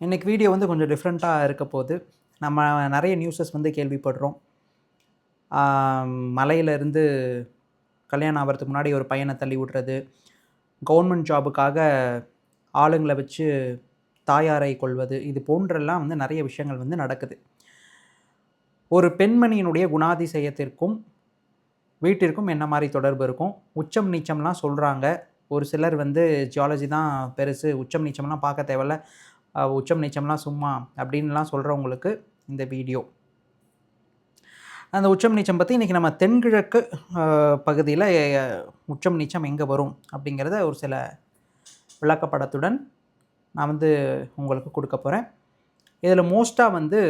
இன்றைக்கி வீடியோ வந்து கொஞ்சம் டிஃப்ரெண்ட்டாக இருக்க போது. நம்ம நிறைய நியூஸஸ் வந்து கேள்விப்படுறோம். மலையிலேருந்து கல்யாணம் ஆகிறதுக்கு முன்னாடி ஒரு பையனை தள்ளி விடுறது, கவர்மெண்ட் ஜாபுக்காக ஆளுங்களை வச்சு தாயாரை கொள்வது, இது போன்றெல்லாம் வந்து நிறைய விஷயங்கள் வந்து நடக்குது. ஒரு பெண்மணியினுடைய குணாதிசயத்திற்கும் வீட்டிற்கும் என்ன மாதிரி தொடர்பு இருக்கும்? உச்சம் நீச்சம்லாம் சொல்கிறாங்க. ஒரு சிலர் வந்து ஜியாலஜி தான் பெருசு, உச்சம் நீச்சம்லாம் பார்க்க தேவையில்ல, உச்சம் நீச்சம்லாம் சும்மா அப்படின்லாம் சொல்கிறவங்களுக்கு இந்த வீடியோ. அந்த உச்சம் நீச்சம் பற்றி இன்றைக்கி நம்ம தென்கிழக்கு பகுதியில் உச்சம் நீச்சம் எங்கே வரும் அப்படிங்கிறத ஒரு சில விளக்கப்படத்துடன் நான் வந்து உங்களுக்கு கொடுக்க போகிறேன். இதில் மோஸ்ட்டாக வந்து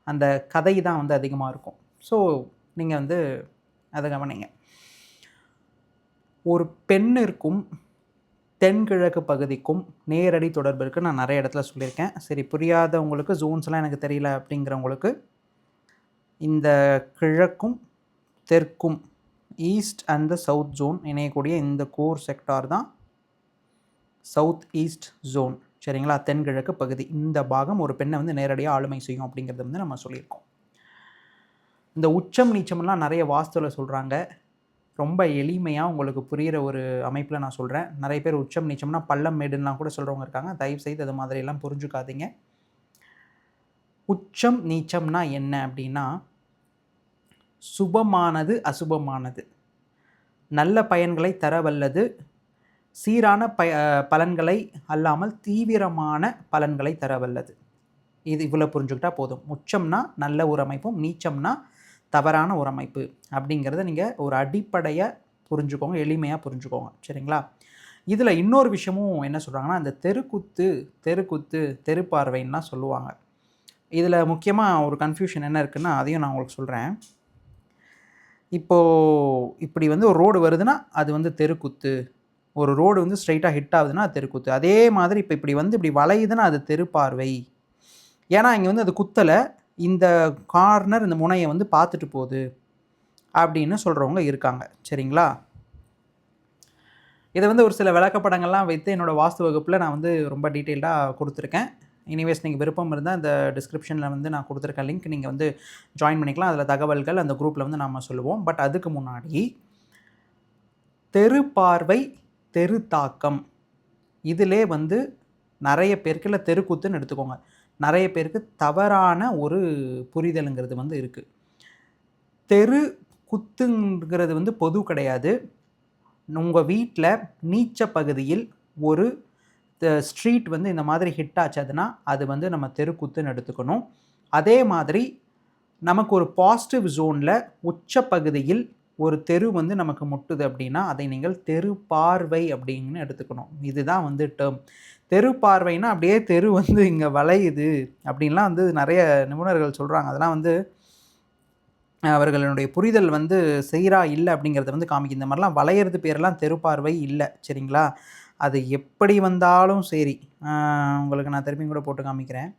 அந்த கதை தான் வந்து அதிகமாக இருக்கும். ஸோ நீங்கள் வந்து அதை கவனிங்க. ஒரு பெண்ணிற்கும் தென்கிழக்கு பகுதிக்கும் நேரடி தொடர்பு இருக்குது. நான் நிறைய இடத்துல சொல்லியிருக்கேன். சரி, புரியாதவங்களுக்கு, ஜோன்ஸ்லாம் எனக்கு தெரியல அப்படிங்கிறவங்களுக்கு, இந்த கிழக்கும் தெற்கும் east and the south zone இணையக்கூடிய இந்த கோர் செக்டார் தான் சவுத் ஈஸ்ட் ஜோன். சரிங்களா? தென்கிழக்கு பகுதி இந்த பாகம் ஒரு பெண்ணை வந்து நேரடியாக ஆளுமை செய்யும் அப்படிங்கிறத வந்து நம்ம சொல்லியிருக்கோம். இந்த உச்சம் நீச்சம்லாம் நிறைய வாஸ்துவில் சொல்கிறாங்க. ரொம்ப எளிமையாக உங்களுக்கு புரிகிற ஒரு அமைப்பில் நான் சொல்கிறேன். நிறைய பேர் உச்சம் நீச்சம்னா பள்ளம் மேடுலாம் கூட சொல்கிறவங்க இருக்காங்க. தயவுசெய்து அது மாதிரியெல்லாம் புரிஞ்சுக்காதீங்க. உச்சம் நீச்சம்னா என்ன அப்படின்னா, சுபமானது அசுபமானது, நல்ல பயன்களை தர வல்லது, சீரான பலன்களை அல்லாமல் தீவிரமான பலன்களை தர வல்லது. இது இவ்வளோ புரிஞ்சுக்கிட்டா போதும். உச்சம்னா நல்ல ஒரு அமைப்பும், நீச்சம்னா தவறான ஒரு அமைப்பு அப்படிங்கிறத நீங்கள் ஒரு அடிப்படையாக புரிஞ்சுக்கோங்க, எளிமையாக புரிஞ்சுக்கோங்க. சரிங்களா? இதில் இன்னொரு விஷயமும் என்ன சொல்கிறாங்கன்னா, அந்த தெருக்குத்து தெருப்பார்வைன்லாம் சொல்லுவாங்க. இதில் முக்கியமாக ஒரு கன்ஃபியூஷன் என்ன இருக்குன்னா, அதையும் நான் உங்களுக்கு சொல்கிறேன். இப்போது இப்படி வந்து ஒரு ரோடு வருதுன்னா அது வந்து தெருக்குத்து, ஒரு ரோடு வந்து ஸ்ட்ரைட்டாக ஹிட் ஆகுதுன்னா அது தெருக்குத்து. அதே மாதிரி இப்போ இப்படி வந்து இப்படி வளையுதுன்னா அது தெருப்பார்வை. ஏன்னா இங்கே வந்து அது குத்தலை, இந்த கார்னர் இந்த முனையை வந்து பார்த்துட்டு போகுது அப்படின்னு சொல்கிறவங்க இருக்காங்க. சரிங்களா? இதை வந்து ஒரு சில விளக்கப்படங்கள்லாம் வைத்து என்னோடய வாஸ்து வகுப்பில் நான் வந்து ரொம்ப டீட்டெயில்டாக கொடுத்துருக்கேன். எனிவேஸ் நீங்கள் விருப்பம் இருந்தால் இந்த டிஸ்கிரிப்ஷனில் வந்து நான் கொடுத்துருக்க லிங்க் நீங்கள் வந்து ஜாயின் பண்ணிக்கலாம். அதில் தகவல்கள் அந்த குரூப்பில் வந்து நாம் சொல்லுவோம். பட் அதுக்கு முன்னாடி தெரு பார்வை, தெரு தாக்கம், இதிலே வந்து நிறைய பேருக்கு, இல்லை தெருக்குத்துன்னு எடுத்துக்கோங்க, நிறைய பேருக்கு தவறான ஒரு புரிதலுங்கிறது வந்து இருக்குது. தெரு குத்துங்கிறது வந்து பொது கிடையாது. உங்கள் வீட்டில் நீச்ச பகுதியில் ஒரு ஸ்ட்ரீட் வந்து இந்த மாதிரி ஹிட் ஆச்சதுன்னா அது வந்து நம்ம தெருக்குத்துன்னு எடுத்துக்கணும். அதே மாதிரி நமக்கு ஒரு பாசிட்டிவ் ஜோனில் உச்ச பகுதியில் ஒரு தெரு வந்து நமக்கு முட்டுது அப்படின்னா அதை நீங்கள் தெரு பார்வை அப்படின்னு எடுத்துக்கணும். இதுதான் வந்து டேர்ம். தெரு பார்வைன்னா அப்படியே தெரு வந்து இங்கே வளையுது அப்படின்லாம் வந்து நிறைய நிபுணர்கள் சொல்கிறாங்க. அதெல்லாம் வந்து அவர்களுடைய புரிதல் வந்து சீராக இல்லை அப்படிங்கிறத வந்து காமிக்கும். இந்த மாதிரிலாம் வளையிறது பேரெல்லாம் தெரு பார்வை இல்லை. சரிங்களா? அது எப்படி வந்தாலும் சரி, உங்களுக்கு நான் திருப்பியும் கூட போட்டு காமிக்கிறேன்.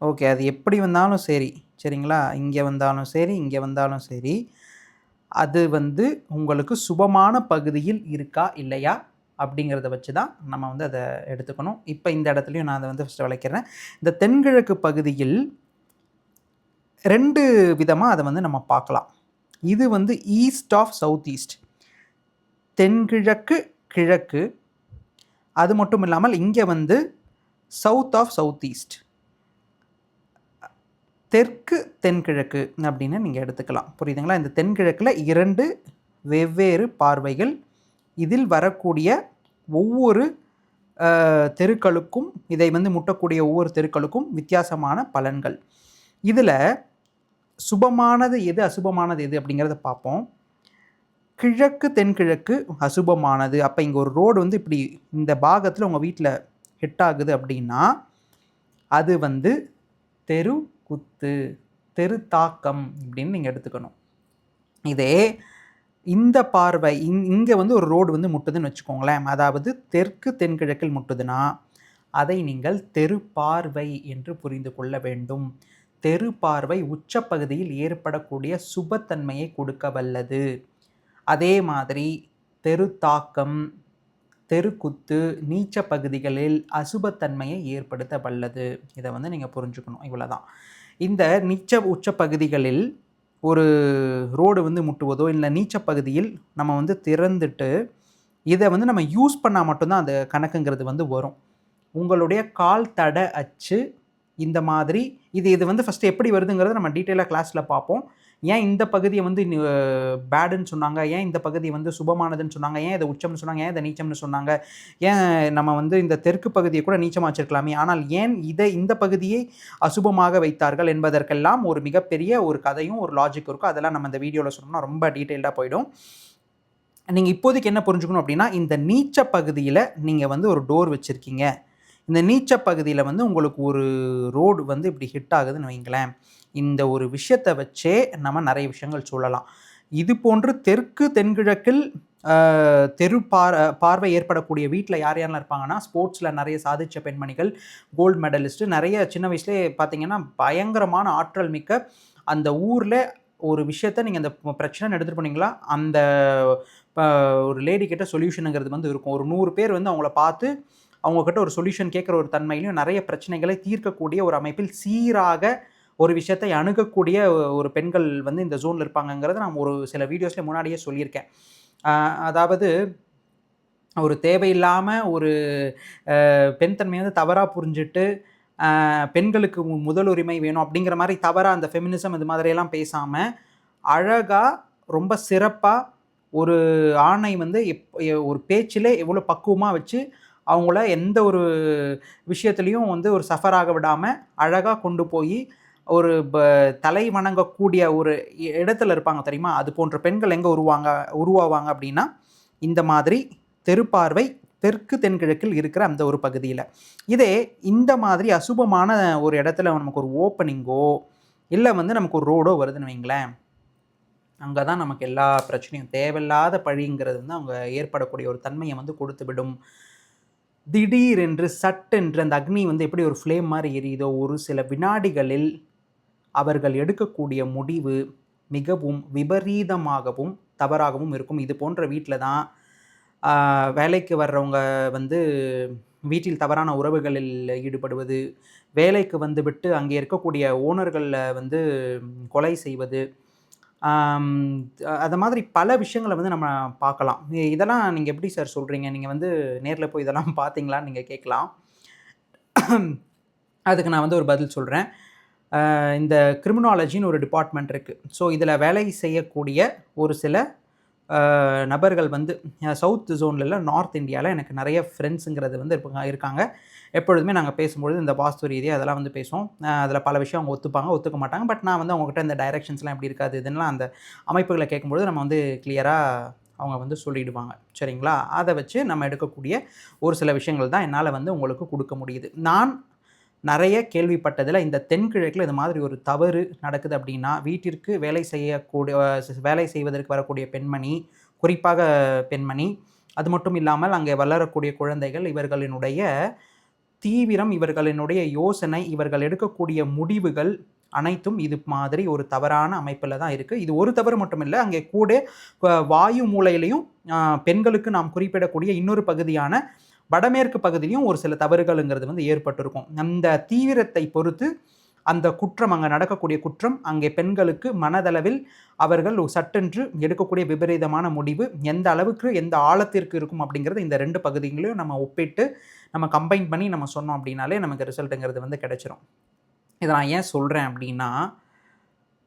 ஓகே, அது எப்படி வந்தாலும் சரி, சரிங்களா? இங்கே வந்தாலும் சரி, இங்கே வந்தாலும் சரி, அது வந்து உங்களுக்கு சுபமான பகுதியில் இருக்கா இல்லையா அப்படிங்கிறத வச்சு தான் நம்ம வந்து அதை எடுத்துக்கணும். இப்போ இந்த இடத்துலையும் நான் அதை வந்து ஃபஸ்ட்டு விளக்கிறேன். இந்த தென்கிழக்கு பகுதியில் 2 விதமாக அதை வந்து நம்ம பார்க்கலாம். இது வந்து ஈஸ்ட் ஆஃப் சவுத் ஈஸ்ட், தென்கிழக்கு கிழக்கு. அது மட்டும் இல்லாமல் இங்கே வந்து சவுத் ஆஃப் சவுத் ஈஸ்ட், தெற்கு தென்கிழக்கு அப்படின்னு நீங்கள் எடுத்துக்கலாம். புரியுதுங்களா? இந்த தென்கிழக்கில் 2 வெவ்வேறு பார்வைகள். இதில் வரக்கூடிய ஒவ்வொரு தெருக்களுக்கும், இதை வந்து முட்டக்கூடிய ஒவ்வொரு தெருக்களுக்கும் வித்தியாசமான பலன்கள். இதில் சுபமானது எது, அசுபமானது எது அப்படிங்கிறத பார்ப்போம். கிழக்கு தென்கிழக்கு அசுபமானது. அப்போ இங்கே ஒரு ரோடு வந்து இப்படி இந்த பாகத்தில் உங்கள் வீட்டில் ஹிட் ஆகுது அப்படின்னா அது வந்து தெரு குத்து, தெரு தாக்கம் அப்படின்னு நீங்கள் எடுத்துக்கணும். இதே இந்த பார்வை இங்கே வந்து ஒரு ரோடு வந்து முட்டுதுன்னு வச்சுக்கோங்களேன், அதாவது தெற்கு தென்கிழக்கில் முட்டுதுன்னா அதை நீங்கள் தெரு பார்வை என்று புரிந்து கொள்ள வேண்டும். தெரு பார்வை உச்சப்பகுதியில் ஏற்படக்கூடிய சுபத்தன்மையை கொடுக்க வல்லது. அதே மாதிரி தெரு தாக்கம், தெருக்குத்து, நீச்ச பகுதிகளில் அசுபத்தன்மையை ஏற்படுத்த வல்லது. இதை வந்து நீங்கள் புரிஞ்சுக்கணும். இவ்வளோதான். இந்த நீச்ச உச்ச பகுதிகளில் ஒரு ரோடு வந்து முட்டுவதோ இல்லை நீச்ச பகுதியில் நம்ம வந்து திறந்துட்டு இதை வந்து நம்ம யூஸ் பண்ணால் மட்டும்தான் அந்த கணக்குங்கிறது வந்து வரும். உங்களுடைய கால் தட அச்சு இந்த மாதிரி இது வந்து ஃபஸ்ட்டு எப்படி வருதுங்கிறத நம்ம டீட்டெயிலாக கிளாஸில் பார்ப்போம். ஏன் இந்த பகுதியை வந்து பேடுன்னு சொன்னாங்க, ஏன் இந்த பகுதி வந்து சுபமானதுன்னு சொன்னாங்க, ஏன் இதை உச்சம்னு சொன்னாங்க, ஏன் இதை நீச்சம்னு சொன்னாங்க, ஏன் நம்ம வந்து இந்த தெற்கு பகுதியை கூட நீச்சமாக வச்சிருக்கலாமே, ஆனால் ஏன் இந்த பகுதியை அசுபமாக வைத்தார்கள் என்பதற்கெல்லாம் ஒரு மிகப்பெரிய ஒரு கதையும் ஒரு லாஜிக் இருக்கும். அதெல்லாம் நம்ம இந்த வீடியோவில் சொன்னோம்னா ரொம்ப டீட்டெயில்டாக போயிடும். நீங்கள் இப்போதைக்கு என்ன புரிஞ்சுக்கணும் அப்படின்னா, இந்த நீச்ச பகுதியில் நீங்கள் வந்து ஒரு டோர் வச்சுருக்கீங்க. இந்த நீச்ச பகுதியில் வந்து உங்களுக்கு ஒரு ரோடு வந்து இப்படி ஹிட் ஆகுதுன்னு வைங்களேன். இந்த ஒரு விஷயத்தை வச்சே நம்ம நிறைய விஷயங்கள் சொல்லலாம். இது போன்று தெற்கு தென்கிழக்கில் பார்வை ஏற்படக்கூடிய வீட்டில் யார் யாரெல்லாம் இருப்பாங்கன்னா, ஸ்போர்ட்ஸில் நிறைய சாதித்த பெண்மணிகள், கோல்டு மெடலிஸ்ட்டு, நிறைய சின்ன வயசுலேயே பார்த்தீங்கன்னா பயங்கரமான ஆற்றல் மிக்க அந்த ஊரில் ஒரு விஷயத்த நீங்கள் அந்த பிரச்சனைன்னு எடுத்துகிட்டு போனீங்களா, அந்த ஒரு லேடி கிட்ட சொல்யூஷனுங்கிறது வந்து இருக்கும். ஒரு 100 பேர் வந்து அவங்கள பார்த்து அவங்கக்கிட்ட ஒரு சொல்யூஷன் கேட்குற ஒரு தன்மையிலையும் நிறைய பிரச்சனைகளை தீர்க்கக்கூடிய ஒரு அமைப்பில் சீராக ஒரு விஷயத்தை அணுகக்கூடிய ஒரு பெண்கள் வந்து இந்த ஜோனில் இருப்பாங்கங்கிறத நான் ஒரு சில வீடியோஸில் முன்னாடியே சொல்லியிருக்கேன். அதாவது ஒரு தேவையில்லாமல் ஒரு பெண் தன்மையை வந்து தவறாக புரிஞ்சுட்டு பெண்களுக்கு முதல் உரிமை வேணும் அப்படிங்கிற மாதிரி தவறாக அந்த ஃபெமினிசம் இது மாதிரியெல்லாம் பேசாமல் அழகாக ரொம்ப சிறப்பாக ஒரு ஆணை வந்து ஒரு பேச்சில் எவ்வளோ பக்குவமாக வச்சு அவங்கள எந்த ஒரு விஷயத்துலையும் வந்து ஒரு சஃபராக விடாமல் அழகாக கொண்டு போய் ஒரு தலை வணங்கக்கூடிய ஒரு இடத்துல இருப்பாங்க தெரியுமா, அது போன்ற பெண்கள் எங்கே உருவாவாங்க அப்படின்னா இந்த மாதிரி தெருப்பார்வை தெற்கு தென்கிழக்கில் இருக்கிற அந்த ஒரு பகுதியில். இதே இந்த மாதிரி அசுபமான ஒரு இடத்துல நமக்கு ஒரு ஓப்பனிங்கோ இல்லை வந்து நமக்கு ஒரு ரோடோ வருதுன்னு வைங்களேன், அங்கே தான் நமக்கு எல்லா பிரச்சனையும் தேவையில்லாத பழிங்கிறது வந்து அவங்க ஏற்படக்கூடிய ஒரு தன்மையை வந்து கொடுத்து விடும். திடீரென்று சட்டென்று அந்த அக்னி வந்து எப்படி ஒரு ஃப்ளேம் மாதிரி எரியுதோ, ஒரு சில வினாடிகளில் அவர்கள் எடுக்கக்கூடிய முடிவு மிகவும் விபரீதமாகவும் தவறாகவும் இருக்கும். இது போன்ற வீட்டில் தான் வேலைக்கு வர்றவங்க வந்து வீட்டில் தவறான உறவுகளில் ஈடுபடுவது, வேலைக்கு வந்துவிட்டு அங்கே இருக்கக்கூடிய ஓனர்களில் வந்து கொலை செய்வது, அது மாதிரி பல விஷயங்களை வந்து நம்ம பார்க்கலாம். இதெல்லாம் நீங்கள் எப்படி சார் சொல்கிறீங்க, நீங்கள் வந்து நேரில் போய் இதெல்லாம் பார்த்தீங்களான்னு நீங்கள் கேட்கலாம். அதுக்கு நான் வந்து ஒரு பதில் சொல்கிறேன். இந்த கிரிமினாலஜின்னு ஒரு டிபார்ட்மெண்ட் இருக்குது. ஸோ இதில் வேலை செய்யக்கூடிய ஒரு சில நபர்கள் வந்து சவுத் ஜோன்ல நார்த் இந்தியாவில் எனக்கு நிறைய ஃப்ரெண்ட்ஸுங்கிறது வந்து இருக்காங்க. எப்பொழுதுமே நாங்கள் பேசும்பொழுது இந்த வாஸ்து ரீதியாக அதெல்லாம் வந்து பேசுவோம். அதில் பல விஷயம் அவங்க ஒத்துக்க மாட்டாங்க. பட் நான் வந்து அவங்ககிட்ட இந்த டைரெக்ஷன்ஸ்லாம் எப்படி இருக்காது இதெல்லாம் அந்த அமைப்புகளை கேட்கும்பொழுது நம்ம வந்து கிளியராக அவங்க வந்து சொல்லிவிடுவாங்க. சரிங்களா? அதை வச்சு நம்ம எடுக்கக்கூடிய ஒரு சில விஷயங்கள் தான் என்னால் வந்து உங்களுக்கு கொடுக்க முடியுது. நான் நிறைய கேள்விப்பட்டதில் இந்த தென்கிழக்கில் இது மாதிரி ஒரு தவறு நடக்குது அப்படின்னா, வீட்டிற்கு வேலை செய்வதற்கு வரக்கூடிய பெண்மணி, குறிப்பாக பெண்மணி, அது மட்டும் இல்லாமல் அங்கே வளரக்கூடிய குழந்தைகள், இவர்களினுடைய தீவிரம், இவர்களினுடைய யோசனை, இவர்கள் எடுக்கக்கூடிய முடிவுகள் அனைத்தும் இது மாதிரி ஒரு தவறான அமைப்பில் தான் இருக்குது. இது ஒரு தவறு மட்டும் இல்லை, அங்கே கூட வாயு மூலையிலையும் பெண்களுக்கு நாம் குறிப்பிடக்கூடிய இன்னொரு பகுதியான வடமேற்கு பகுதியிலையும் ஒரு சில தவறுகள்ங்கிறது வந்து ஏற்பட்டிருக்கும். அந்த தீவிரத்தை பொறுத்து அந்த குற்றம், அங்கே நடக்கக்கூடிய குற்றம், அங்கே பெண்களுக்கு மனதளவில் அவர்கள் சட்டென்று எடுக்கக்கூடிய விபரீதமான முடிவு எந்த அளவுக்கு எந்த ஆழத்திற்கு இருக்கும் அப்படிங்கிறது இந்த 2 பகுதிகளையும் நம்ம ஒப்பிட்டு நம்ம கம்பைன் பண்ணி நம்ம சொன்னோம் அப்படின்னாலே நமக்கு ரிசல்ட்டுங்கிறது வந்து கிடைச்சிரும். இதை நான் ஏன் சொல்கிறேன் அப்படின்னா,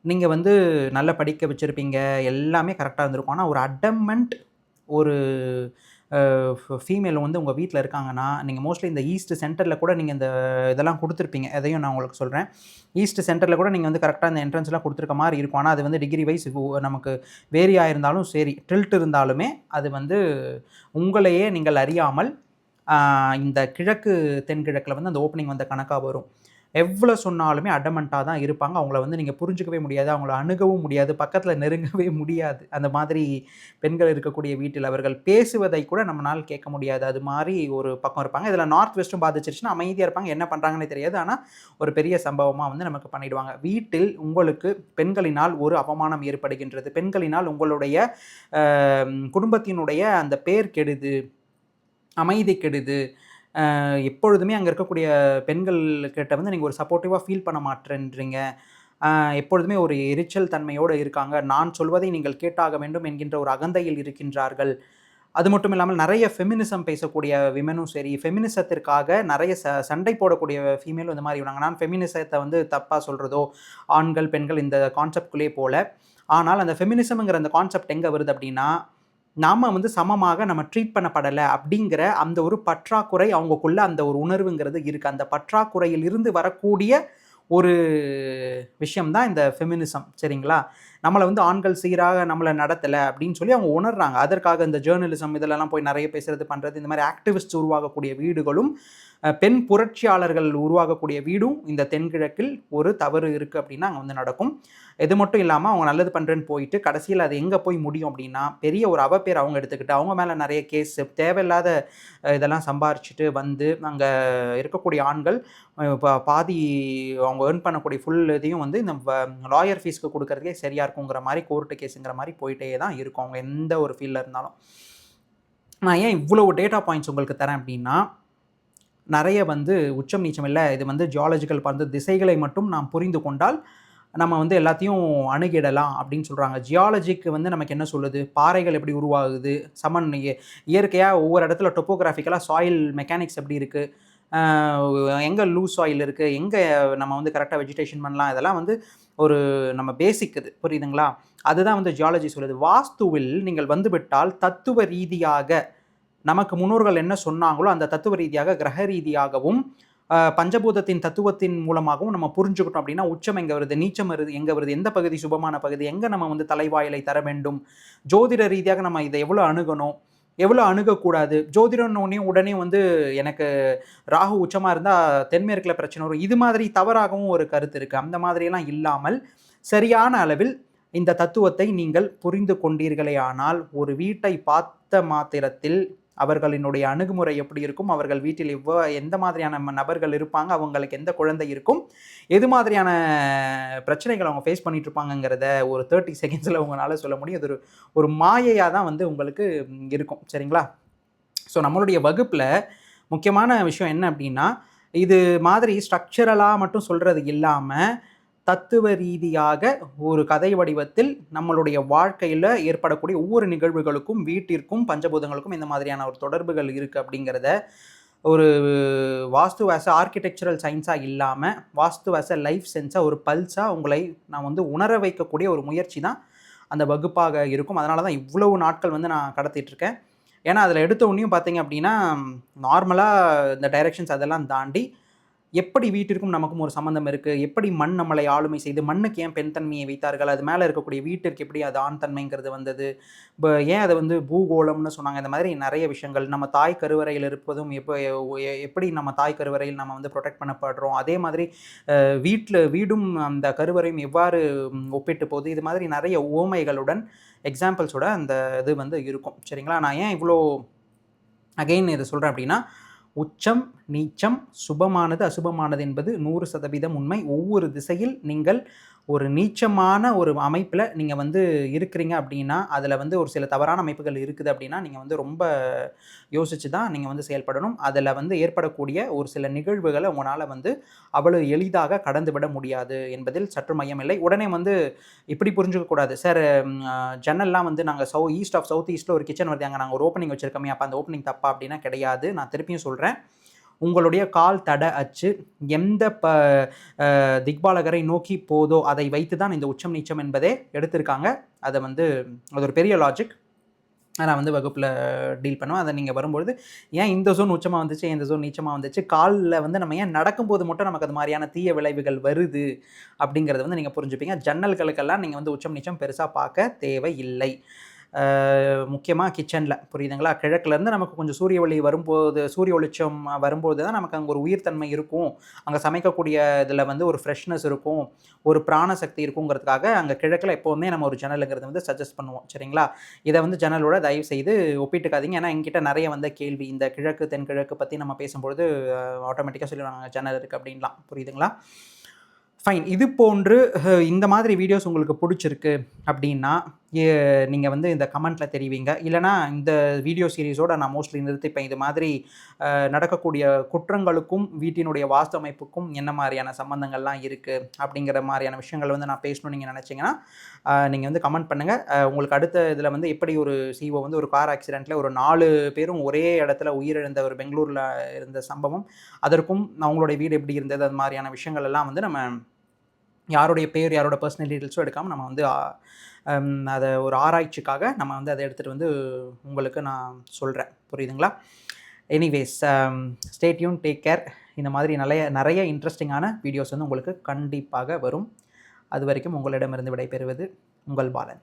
நீங்கள் வந்து நல்லா படிக்க வச்சுருப்பீங்க, எல்லாமே கரெக்டாக இருந்திருக்கும். ஆனால் ஒரு அடமெண்ட் ஒரு ஃபீமேல் வந்து உங்கள் வீட்டில் இருக்காங்கன்னா, நீங்கள் மோஸ்ட்லி இந்த ஈஸ்ட் சென்டரில் கூட நீங்கள் இந்த இதெல்லாம் கொடுத்துருப்பீங்க. அதையும் நான் உங்களுக்கு சொல்கிறேன். ஈஸ்ட் சென்டரில் கூட நீங்கள் வந்து கரெக்டாக இந்த என்ட்ரன்ஸ்லாம் கொடுத்துருக்க மாதிரி இருக்கும். ஆனால் அது வந்து டிகிரி வைஸ் நமக்கு வேரி ஆயிருந்தாலும் சரி, டில்ட் இருந்தாலுமே அது வந்து உங்களையே நீங்கள் அறியாமல் இந்த கிழக்கு தென்கிழக்கில் வந்து அந்த ஓப்பனிங் வந்த கணக்காக வரும். எவ்வளோ சொன்னாலுமே அடமெண்ட்டாக தான் இருப்பாங்க. அவங்கள வந்து நீங்கள் புரிஞ்சிக்கவே முடியாது, அவங்கள அணுகவும் முடியாது, பக்கத்தில் நெருங்கவே முடியாது. அந்த மாதிரி பெண்கள் இருக்கக்கூடிய வீட்டில் அவர்கள் பேசுவதை கூட நம்மளால் கேட்க முடியாது. அது மாதிரி ஒரு பக்கம் இருப்பாங்க. இதில் நார்த் வெஸ்ட்டும் பாதிச்சிருச்சுன்னா அமைதியாக இருப்பாங்க, என்ன பண்ணுறாங்கன்னே தெரியாது. ஆனால் ஒரு பெரிய சம்பவமாக வந்து நமக்கு பண்ணிவிடுவாங்க. வீட்டில் உங்களுக்கு பெண்களினால் ஒரு அவமானம் ஏற்படுகின்றது, பெண்களினால் உங்களுடைய குடும்பத்தினுடைய அந்த பேர் கெடுது அமைதி கெடுது, எப்பொழுதுமே அங்கே இருக்கக்கூடிய பெண்கள் கிட்ட வந்து நீங்கள் ஒரு சப்போர்ட்டிவாக ஃபீல் பண்ண மாட்டேன்றீங்க, எப்பொழுதுமே ஒரு எரிச்சல் தன்மையோடு இருக்காங்க, நான் சொல்வதை நீங்கள் கேட்டாக வேண்டும் என்கின்ற ஒரு அகந்தையில் இருக்கின்றார்கள். அது மட்டும் இல்லாமல் நிறைய ஃபெமினிசம் பேசக்கூடிய விமனும் சரி, ஃபெமினிசத்திற்காக நிறைய சண்டை போடக்கூடிய ஃபீமேலும் இந்த மாதிரி இருந்தாங்க. நான் ஃபெமினிசத்தை வந்து தப்பாக சொல்கிறதோ, ஆண்கள் பெண்கள் இந்த கான்செப்ட்குள்ளே போல. ஆனால் அந்த ஃபெமினிசம்ங்கிற அந்த கான்செப்ட் எங்கே வருது அப்படின்னா, நாம் வந்து சமமாக நம்ம ட்ரீட் பண்ணப்படலை அப்படிங்கிற அந்த ஒரு பற்றாக்குறை அவங்கக்குள்ள அந்த ஒரு உணர்வுங்கிறது இருக்குது. அந்த பற்றாக்குறையில் இருந்து வரக்கூடிய ஒரு விஷயம் தான் இந்த ஃபெமினிசம். சரிங்களா? நம்மளை வந்து ஆண்கள் சீராக நம்மளை நடத்தலை அப்படின்னு சொல்லி அவங்க உணர்றாங்க. அதற்காக இந்த ஜேர்னலிசம் இதிலெல்லாம் போய் நிறைய பேசுறது பண்ணுறது, இந்த மாதிரி ஆக்டிவிஸ்ட் உருவாகக்கூடிய வீடுகளும் பெண் புரட்சியாளர்கள் உருவாகக்கூடிய வீடும் இந்த தென்கிழக்கில் ஒரு தவறு இருக்குது அப்படின்னா அங்கே வந்து நடக்கும். இது மட்டும் இல்லாமல் அவங்க நல்லது பண்ணுறேன்னு போயிட்டு கடைசியில் அது எங்கே போய் முடியும் அப்படின்னா, பெரிய ஒரு அவப்பேர் அவங்க எடுத்துக்கிட்டு அவங்க மேலே நிறைய கேஸ் தேவையில்லாத இதெல்லாம் சம்பாரிச்சுட்டு வந்து அங்கே இருக்கக்கூடிய ஆண்கள் பாதி அவங்க ஏர்ன் பண்ணக்கூடிய ஃபுல் இதையும் வந்து இந்த லாயர் ஃபீஸ்க்கு கொடுக்கறதுக்கே சரியாக இருக்குங்கிற மாதிரி கோர்ட்டு கேஸுங்கிற மாதிரி போயிட்டே தான் இருக்கும் அவங்க எந்த ஒரு ஃபீல்டில் இருந்தாலும். நான் ஏன் இவ்வளோ டேட்டா பாயிண்ட்ஸ் உங்களுக்கு தரேன் அப்படின்னா, நிறைய வந்து உச்சம் நீச்சம் இல்லை, இது வந்து ஜியாலஜிக்கல் பார்த்து திசைகளை மட்டும் நாம் புரிந்து கொண்டால் நம்ம வந்து எல்லாத்தையும் அணுகிடலாம் அப்படின்னு சொல்கிறாங்க. ஜியாலஜிக்கு வந்து நமக்கு என்ன சொல்லுது, பாறைகள் எப்படி உருவாகுது, சமன் இயற்கையாக ஒவ்வொரு இடத்துல டொப்போகிராஃபிக்கலாக சாயில் மெக்கானிக்ஸ் எப்படி இருக்குது, எங்கே லூஸ் சாயில் இருக்குது, எங்கே நம்ம வந்து கரெக்டாக வெஜிடேஷன் பண்ணலாம், இதெல்லாம் வந்து ஒரு நம்ம பேசிக் இது, புரியுதுங்களா? அதுதான் வந்து ஜியாலஜி சொல்லுது. வாஸ்துவில் நீங்கள் வந்துவிட்டால் தத்துவ ரீதியாக நமக்கு முன்னோர்கள் என்ன சொன்னாங்களோ அந்த தத்துவ ரீதியாக கிரக ரீதியாகவும் பஞ்சபூதத்தின் தத்துவத்தின் மூலமாகவும் நம்ம புரிஞ்சுக்கிட்டோம் அப்படின்னா, உச்சம் எங்கே வருது, நீச்சம் வருது எங்கே வருது, எந்த பகுதி சுபமான பகுதி, எங்கே நம்ம வந்து தலைவாயிலை தர வேண்டும், ஜோதிட ரீதியாக நம்ம இதை எவ்வளோ அணுகணும், எவ்வளோ அணுகக்கூடாது. ஜோதிடனோடனே உடனே வந்து எனக்கு ராகு உச்சமாக இருந்தால் தென்மேற்கில் பிரச்சனை வரும், இது மாதிரி தவறாகவும் ஒரு கருத்து இருக்குது. அந்த மாதிரியெல்லாம் இல்லாமல் சரியான அளவில் இந்த தத்துவத்தை நீங்கள் புரிந்து கொண்டீர்களே ஆனால், ஒரு வீட்டை பார்த்த மாத்திரத்தில் அவர்களினுடைய அணுகுமுறை எப்படி இருக்கும், அவர்கள் வீட்டில் எந்த மாதிரியான நபர்கள் இருப்பாங்க, அவங்களுக்கு எந்த குழந்தை இருக்கும், எது மாதிரியான பிரச்சனைகள் அவங்க ஃபேஸ் பண்ணிட்டு இருப்பாங்கங்கிறத ஒரு 30 செகண்ட்ஸில் உங்களால் சொல்ல முடியும். அது ஒரு மாயையாக தான் வந்து உங்களுக்கு இருக்கும். சரிங்களா? ஸோ நம்மளுடைய வகுப்பில் முக்கியமான விஷயம் என்ன அப்படின்னா, இது மாதிரி ஸ்ட்ரக்சரலாக மட்டும் சொல்கிறது இல்லாமல் தத்துவ ரீதியாக ஒரு கதை வடிவத்தில் நம்மளுடைய வாழ்க்கையில் ஏற்படக்கூடிய ஒவ்வொரு நிகழ்வுகளுக்கும் வீட்டிற்கும் பஞ்சபூதங்களுக்கும் இந்த மாதிரியான ஒரு தொடர்புகள் இருக்குது அப்படிங்கிறத ஒரு வாஸ்து ஆஸ் ஆர்கிடெக்சரல் சயின்ஸாக இல்லாமல் வாஸ்து ஆஸ் லைஃப் சென்ஸாக ஒரு பல்ஸாக உங்களை நான் வந்து உணர வைக்கக்கூடிய ஒரு முயற்சி தான் அந்த வகுப்பாக இருக்கும். அதனால தான் இவ்வளவு நாட்கள் வந்து நான் கடத்திட்டுருக்கேன். ஏன்னா அதில் எடுத்த உடனேயும் பார்த்தீங்க அப்படின்னா, நார்மலாக இந்த டைரெக்ஷன்ஸ் அதெல்லாம் தாண்டி எப்படி வீட்டிற்கும் நமக்கும் ஒரு சம்மந்தம் இருக்குது, எப்படி மண் நம்மளை ஆளுமை செய்து, மண்ணுக்கு ஏன் பெண் தன்மையை வைத்தார்கள், அது மேலே இருக்கக்கூடிய வீட்டிற்கு எப்படி அது ஆண் தன்மைங்கிறது வந்தது, ஏன் அதை வந்து பூகோளம்னு சொன்னாங்க, இந்த மாதிரி நிறைய விஷயங்கள். நம்ம தாய் கருவறையில் இருப்பதும் எப்படி நம்ம தாய் கருவறையில் நம்ம வந்து ப்ரொடெக்ட் பண்ணப்படுறோம், அதே மாதிரி வீடும் அந்த கருவறையும் எவ்வாறு ஒப்பிட்டு போகுது, இது மாதிரி நிறைய உவமைகளுடன் எக்ஸாம்பிள்ஸோட அந்த இது வந்து இருக்கும். சரிங்களா? நான் ஏன் இவ்வளோ அகெயின் இதை சொல்கிறேன் அப்படின்னா, உச்சம் நீச்சம் சுபமானது அசுபமானது என்பது 100% உண்மை. ஒவ்வொரு திசையில் நீங்கள் ஒரு நீச்சமான ஒரு அமைப்பில் நீங்கள் வந்து இருக்கிறீங்க அப்படின்னா, அதில் வந்து ஒரு சில தவறான அமைப்புகள் இருக்குது அப்படின்னா, நீங்கள் வந்து ரொம்ப யோசித்து தான் நீங்கள் வந்து செயல்படணும். அதில் வந்து ஏற்படக்கூடிய ஒரு சில நிகழ்வுகளை உங்களால் வந்து அவ்வளோ எளிதாக கடந்து விட முடியாது என்பதில் சற்று மையமில்லை. உடனே வந்து இப்படி புரிஞ்சுக்கக்கூடாது, சார் ஜன்னல்லாம் வந்து நாங்கள் சவுத் ஈஸ்ட்டில் ஒரு கிச்சன் வருது, அங்கே நாங்கள் ஒரு ஓப்பனிங் வச்சுருக்கோமே, அப்போ அந்த ஓப்பனிங் தப்பா அப்படின்னா கிடையாது. நான் திருப்பியும் சொல்கிறேன், உங்களுடைய கால் தட அச்சு எந்த திக்பாலகரை நோக்கி போதோ அதை வைத்து தான் இந்த உச்சம் நீச்சம் என்பதே எடுத்திருக்காங்க. அதை வந்து அது ஒரு பெரிய லாஜிக். நான் வந்து வகுப்பில் டீல் பண்ணுவேன். அதை நீங்கள் வரும்பொழுது ஏன் இந்த ஜோன் உச்சமாக வந்துச்சு, இந்த ஜோன் நீச்சமாக வந்துச்சு, காலில் வந்து நம்ம ஏன் நடக்கும்போது மட்டும் நமக்கு அது மாதிரியான தீய விளைவுகள் வருது அப்படிங்கிறத வந்து நீங்கள் புரிஞ்சுப்பீங்க. ஜன்னல்களுக்கெல்லாம் நீங்கள் வந்து உச்சம் நீச்சம் பெருசாக பார்க்க தேவையில்லை. முக்கியமாக கிச்சனில், புரியுதுங்களா? கிழக்குலேருந்து நமக்கு கொஞ்சம் சூரிய ஒளி வரும்போது, சூரிய வெளிச்சம் வரும்போது தான் நமக்கு அங்கே ஒரு உயிர்த்தன்மை இருக்கும், அங்கே சமைக்கக்கூடிய இதில் வந்து ஒரு ஃப்ரெஷ்னஸ் இருக்கும், ஒரு பிராணசக்தி இருக்குங்கிறதுக்காக அங்கே கிழக்கில் எப்போவுமே நம்ம ஒரு ஜன்னலுங்கிறது வந்து சஜஸ்ட் பண்ணுவோம். சரிங்களா? இதை வந்து ஜன்னலோட தயவு செய்து ஒப்பிட்டுக்காதீங்க. ஏன்னா எங்கிட்ட நிறைய வந்த கேள்வி இந்த கிழக்கு தென்கிழக்கு பற்றி நம்ம பேசும்பொழுது ஆட்டோமேட்டிக்காக சொல்லிடுவாங்க ஜன்னல் இருக்குது அப்படின்லாம். புரியுதுங்களா? ஃபைன். இது போன்று இந்த மாதிரி வீடியோஸ் உங்களுக்கு பிடிச்சிருக்கு அப்படின்னா நீங்கள் வந்து இந்த கமெண்ட்டில் தெரிவிங்க. இல்லைனா இந்த வீடியோ சீரிஸோட நான் மோஸ்ட்லி நிறுத்திப்பேன். இது மாதிரி நடக்கக்கூடிய குற்றங்களுக்கும் வீட்டினுடைய வாஸ்து அமைப்புக்கும் என்ன மாதிரியான சம்மந்தங்கள்லாம் இருக்குது அப்படிங்கிற மாதிரியான விஷயங்கள் வந்து நான் பேசணும்னு நீங்கள் நினச்சிங்கன்னா நீங்கள் வந்து கமெண்ட் பண்ணுங்கள். உங்களுக்கு அடுத்த இதில் வந்து எப்படி ஒரு சிஓ வந்து ஒரு கார் ஆக்சிடெண்ட்டில் ஒரு 4 பேரும் ஒரே இடத்துல உயிரிழந்த ஒரு பெங்களூரில் இருந்த சம்பவம், அதற்கும் அவங்களுடைய வீடு எப்படி இருந்தது, அது மாதிரியான விஷயங்கள் எல்லாம் வந்து நம்ம யாருடைய பேர், யாரோட பர்சனல் டீட்டெயில்ஸும் எடுக்காமல் நம்ம வந்து அதை ஒரு ஆராய்ச்சிக்காக நம்ம வந்து அதை எடுத்துகிட்டு வந்து உங்களுக்கு நான் சொல்கிறேன். புரியுதுங்களா? Anyways stay tune, take care. இந்த மாதிரி நிறைய இன்ட்ரெஸ்டிங்கான வீடியோஸ் வந்து உங்களுக்கு கண்டிப்பாக வரும். அது வரைக்கும் உங்களிடமிருந்து விடைபெறுவது உங்கள் பாலன்.